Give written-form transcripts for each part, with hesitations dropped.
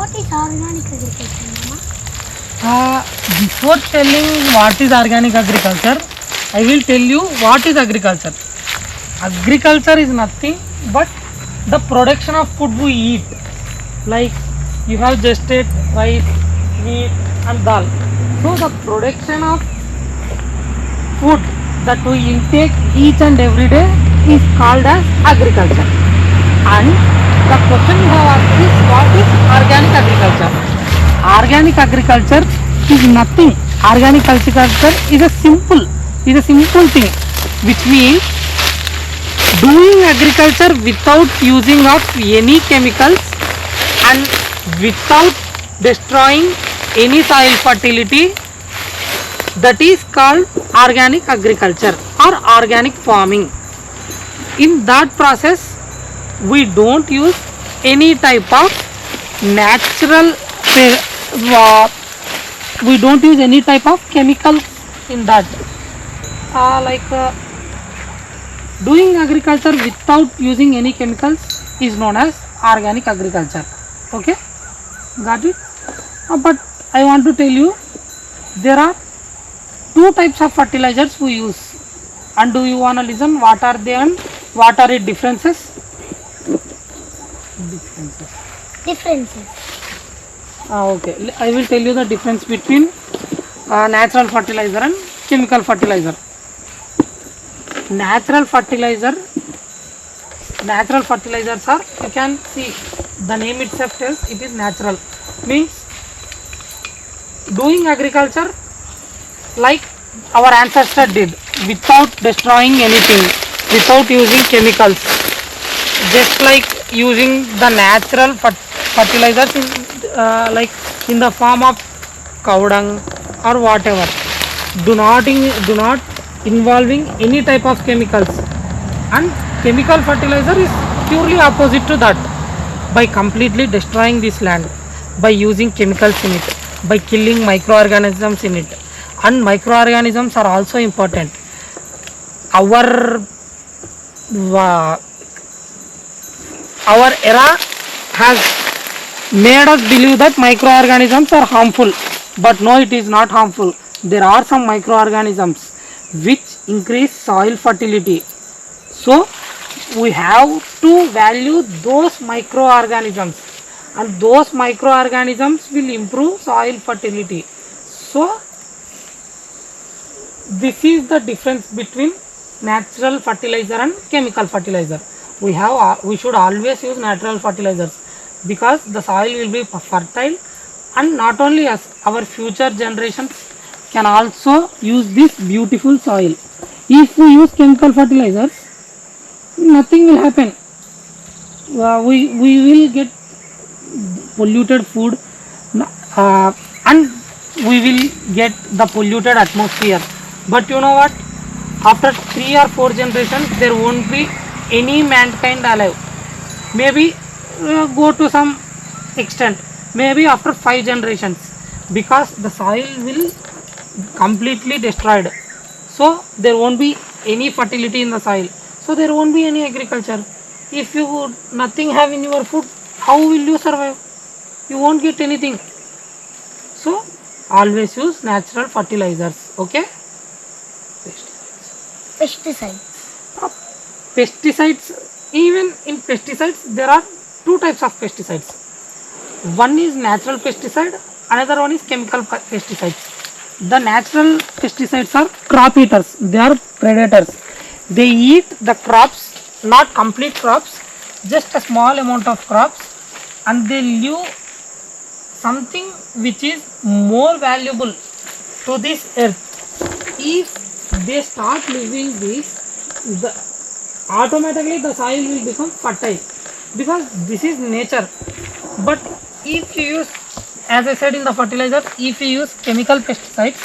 What is organic agriculture, Mama? Before telling what is organic agriculture, I will tell you what is agriculture. Agriculture is nothing but the production of food we eat. Like you have just ate rice, meat and dal. So the production of food that we intake each and every day is called as agriculture. And the question you have asked is what is organic agriculture? Organic agriculture is nothing. Organic agriculture is a simple thing, which means doing agriculture without using of any chemicals and without destroying any soil fertility. That is called organic agriculture or organic farming. In that process, we don't use any type of natural we don't use any type of chemicals in that. Doing agriculture without using any chemicals is known as organic agriculture. Okay, got it? But I want to tell you there are two types of fertilizers we use. And do you want to listen what are they and what are its differences? Differences. Okay, I will tell you the difference between natural fertilizer and chemical fertilizer. Natural fertilizers are, you can see the name itself tells it is natural, means doing agriculture like our ancestor did without destroying anything, without using chemicals, just like using the natural fertilizers in the form of cow dung or whatever. Do not involving any type of chemicals. And chemical fertilizer is purely opposite to that, by completely destroying this land, by using chemicals in it, by killing microorganisms in it. And microorganisms are also important. Our era has made us believe that microorganisms are harmful, but no, it is not harmful. There are some microorganisms which increase soil fertility, so we have to value those microorganisms, and those microorganisms will improve soil fertility. So this is the difference between natural fertilizer and chemical fertilizer. We should always use natural fertilizers, because the soil will be fertile, and not only us, our future generations can also use this beautiful soil. If we use chemical fertilizers, nothing will happen. We will get polluted food, and we will get the polluted atmosphere. But you know what? After 3 or 4 generations, there won't be any mankind alive. Maybe go to some extent, maybe after 5 generations, because the soil will completely destroyed. So there won't be any fertility in the soil. So there won't be any agriculture. If you would nothing have in your food, how will you survive? You won't get anything. So always use natural fertilizers. Okay? Pesticides. Even in pesticides, there are 2 types of pesticides. One is natural pesticide, another one is chemical pesticides. The natural pesticides are crop eaters. They are predators. They eat the crops, not complete crops, just a small amount of crops, and they leave something which is more valuable to this earth. If they start leaving this, automatically the soil will become fertile, because this is nature. But if you use, as I said in the fertilizers, if you use chemical pesticides,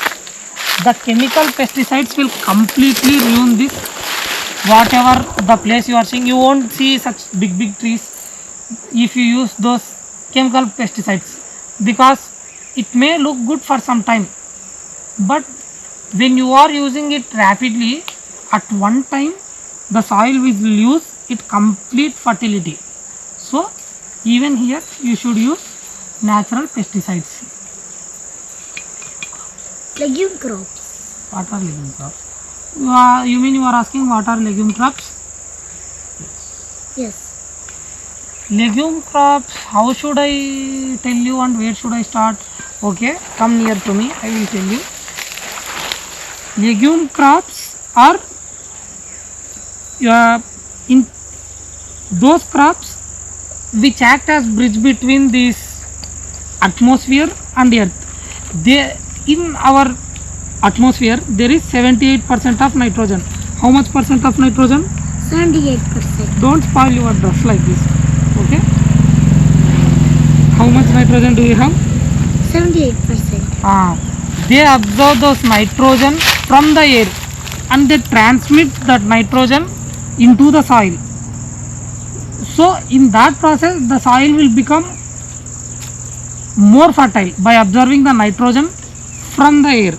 the chemical pesticides will completely ruin this, whatever the place you are seeing. You won't see such big trees if you use those chemical pesticides, because it may look good for some time, but when you are using it rapidly, at one time the soil will lose its complete fertility. So even here you should use natural pesticides. Legume crops. What are legume crops? You mean you are asking what are legume crops? Yes. Legume crops, how should I tell you and where should I start? Okay, come near to me, I will tell you. Legume crops are in those crops which act as bridge between this atmosphere and earth. They, in our atmosphere there is 78% of nitrogen. How much percent of nitrogen? 78%. Don't spoil your dress like this. Okay, how much nitrogen do you have? 78%. They absorb those nitrogen from the air and they transmit that nitrogen into the soil. So in that process the soil will become more fertile by absorbing the nitrogen from the air.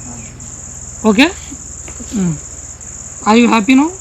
Okay. Are you happy now?